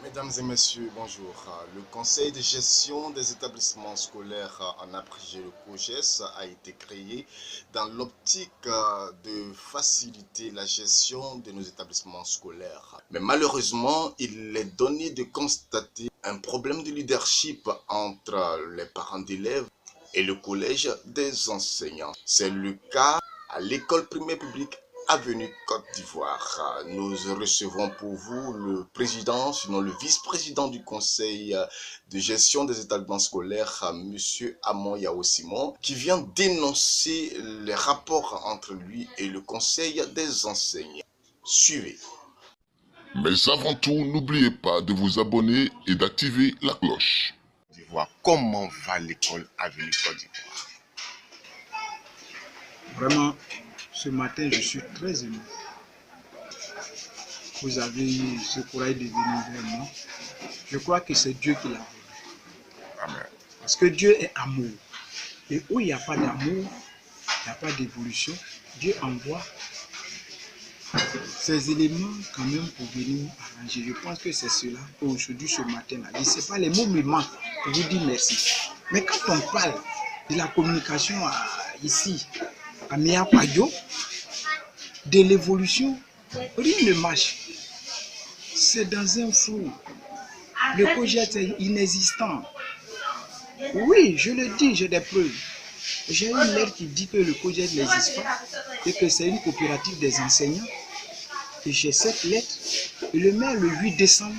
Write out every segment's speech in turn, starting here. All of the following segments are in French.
Mesdames et messieurs, bonjour. Le conseil de gestion des établissements scolaires en abrégé le COGES a été créé dans l'optique de faciliter la gestion de nos établissements scolaires. Mais malheureusement, il est donné de constater un problème de leadership entre les parents d'élèves et le collège des enseignants. C'est le cas à l'école primaire publique Avenue Côte d'Ivoire. Nous recevons pour vous le président, sinon le vice-président du conseil de gestion des établissements scolaires, M. Amon Yao Simon, qui vient dénoncer les rapports entre lui et le conseil des enseignants. Suivez. Mais avant tout, n'oubliez pas de vous abonner et d'activer la cloche. Comment va l'école Avenue Côte d'Ivoire? Vraiment, ce matin, je suis très ému. Vous avez eu ce courage de venir vers moi. Je crois que c'est Dieu qui l'a voulu. Amen. Parce que Dieu est amour. Et où il n'y a pas d'amour, il n'y a pas d'évolution. Dieu envoie ces éléments quand même pour venir arranger. Je pense que c'est cela qu'aujourd'hui, ce matin-là. Je ne sais pas, les mots me manquent pour vous dire merci. Mais quand on parle de la communication ici, à Miapayo, de l'évolution, rien ne marche. C'est dans un flou. Le projet est inexistant. Oui, je le dis, j'ai des preuves. J'ai une lettre qui dit que le projet n'existe pas et que c'est une coopérative des enseignants. Et j'ai cette lettre, et le maire le 8 décembre,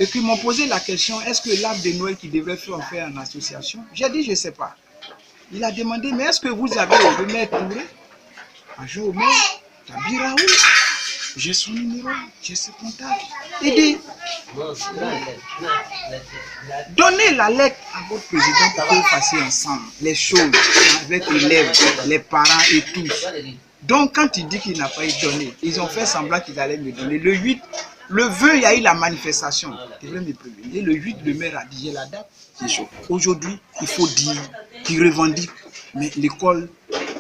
et qu'ils m'ont posé la question, est-ce que l'arbre de Noël qui devrait faire en association? J'ai dit, je ne sais pas. Il a demandé, mais est-ce que vous avez le maire Touré, adjoint au maire, Tabiraoui? J'ai son numéro, j'ai ses contacts. Il dit, donnez la lettre à votre président pour que vous fassiez ensemble les choses avec les élèves, les parents et tous. Donc, quand il dit qu'il n'a pas été donné, ils ont fait semblant qu'ils allaient me donner. Le 8, le 20, il y a eu la manifestation. Il voulait me prévenir. Le 8, le maire a dit, j'ai la date, c'est chaud. Aujourd'hui, il faut dire qu'ils revendiquent, mais l'école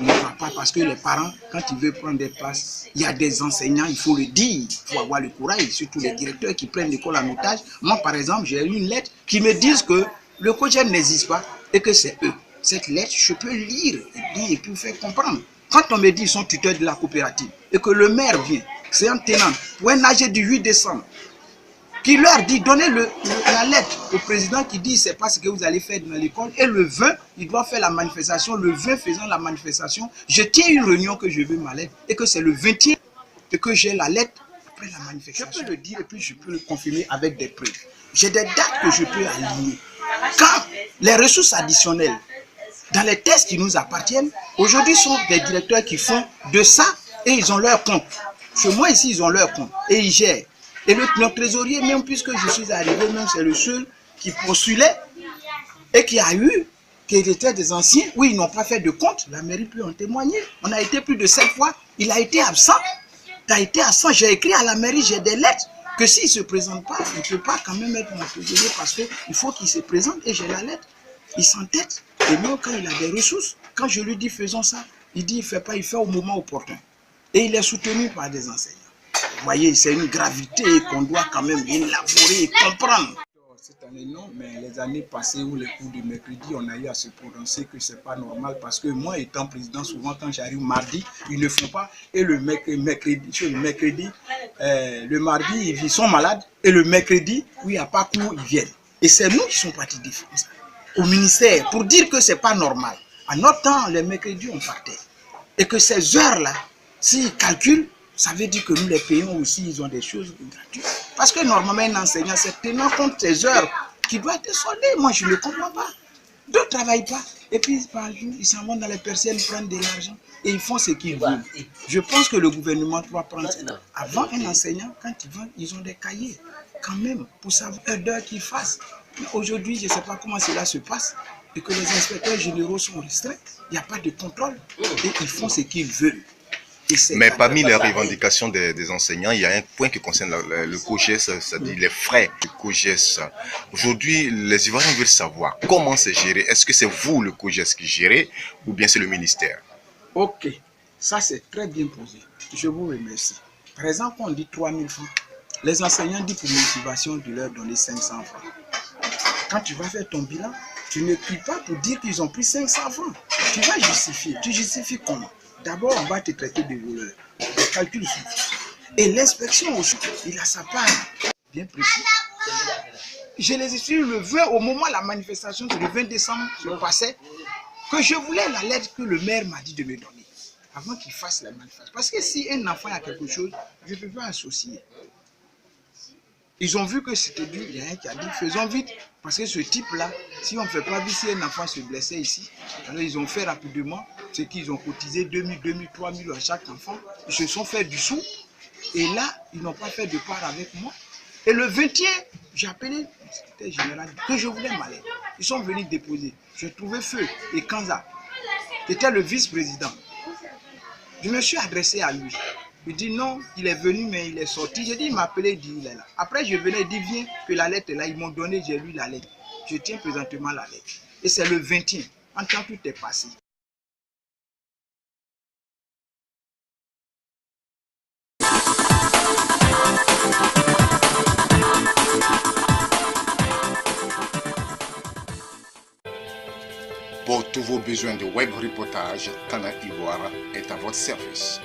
ne va pas parce que les parents, quand ils veulent prendre des places, il y a des enseignants, il faut le dire, il faut avoir le courage, surtout les directeurs qui prennent l'école en otage. Moi, par exemple, j'ai eu une lettre qui me dit que le COGES n'existe pas et que c'est eux. Cette lettre, je peux lire et puis vous faire comprendre. Quand on me dit qu'ils sont tuteurs de la coopérative et que le maire vient, c'est un tenant pour un âgé du 8 décembre, qui leur dit, donnez la lettre au président qui dit, c'est pas ce que vous allez faire dans l'école. Et le 20, il doit faire la manifestation. Le 20 faisant la manifestation, je tiens une réunion que je veux ma lettre et que c'est le 20e et que j'ai la lettre après la manifestation. Je peux le dire et puis je peux le confirmer avec des preuves. J'ai des dates que je peux aligner. Quand les ressources additionnelles dans les tests qui nous appartiennent, aujourd'hui sont des directeurs qui font de ça et ils ont leur compte. Chez moi ici, ils ont leur compte et ils gèrent. Et notre trésorier, même puisque je suis arrivé, même c'est le seul qui postulait et qui a eu, qui était des anciens, oui, ils n'ont pas fait de compte, la mairie peut en témoigner. On a été plus de 7 fois, il a été absent. Il a été absent, j'ai écrit à la mairie, j'ai des lettres, que s'il ne se présente pas, il ne peut pas quand même être mon trésorier parce qu'il faut qu'il se présente et j'ai la lettre. Il s'entête. Et même quand il a des ressources, quand je lui dis faisons ça, il dit il ne fait pas, il fait au moment opportun. Et il est soutenu par des enseignants. Vous voyez, c'est une gravité qu'on doit quand même élaborer et comprendre. Cette année, non, mais les années passées où les cours du mercredi, on a eu à se prononcer que ce n'est pas normal parce que moi, étant président, souvent quand j'arrive mardi, ils ne font pas. Et le mardi, ils sont malades. Et le mercredi, où il n'y a pas cours, ils viennent. Et c'est nous qui sommes partis défendre ça au ministère pour dire que ce n'est pas normal. À notre temps, les mercredis, on partait. Et que ces heures-là, s'ils calculent, ça veut dire que nous les payons aussi, ils ont des choses gratuites. Parce que normalement, un enseignant, c'est tenant compte ces heures qui doivent être soldées. Moi, je ne le comprends pas. D'autres ne travaillent pas. Et puis, par jour, ils s'en vont dans les persiennes, prennent de l'argent et ils font ce qu'ils veulent. Je pense que le gouvernement doit prendre ça. Avant, un enseignant, quand ils vont, ils ont des cahiers, quand même, pour savoir l'heure qu'ils fassent. Aujourd'hui, je ne sais pas comment cela se passe et que les inspecteurs généraux sont restreints. Il n'y a pas de contrôle et ils font ce qu'ils veulent. Mais parmi les revendications des enseignants, il y a un point qui concerne le COGES, c'est-à-dire les frais du COGES. Aujourd'hui, les Ivoiriens veulent savoir comment c'est géré. Est-ce que c'est vous, le COGES, qui gérez ou bien c'est le ministère? Ok, ça c'est très bien posé. Je vous remercie. Par exemple, on dit 3 000 francs. Les enseignants disent pour motivation de leur donner 500 francs. Quand tu vas faire ton bilan, tu ne cries pas pour dire qu'ils ont pris 500 francs. Tu vas justifier. Tu justifies comment? D'abord, on va te traiter de voleur. Le calcul suffit. Et l'inspection aussi, il a sa part bien précis. Je les ai suivis le 20, au moment où la manifestation le 20 décembre se passait, que je voulais la lettre que le maire m'a dit de me donner, avant qu'il fasse la manifestation. Parce que si un enfant a quelque chose, je ne peux pas associer. Ils ont vu que c'était dur, il y a un qui a dit, faisons vite, parce que ce type-là, si on ne fait pas vite, si un enfant se blessait ici, alors ils ont fait rapidement, c'est qu'ils ont cotisé 2000, 2000, 3000 à chaque enfant, ils se sont fait du sou, et là, ils n'ont pas fait de part avec moi. Et le 21, j'ai appelé le secrétaire général que je voulais m'aller. Ils sont venus déposer. J'ai trouvé Feu et Kanza, qui était le vice-président. Je me suis adressé à lui. Il dit non, il est venu, mais il est sorti. J'ai dit, il m'a appelé, il dit, il est là. Après, je venais, il dit, viens, que la lettre est là. Ils m'ont donné, j'ai lu la lettre. Je tiens présentement la lettre. Et c'est le 21, en temps tout est passé. Pour tous vos besoins de web reportage, Canal Ivoire est à votre service.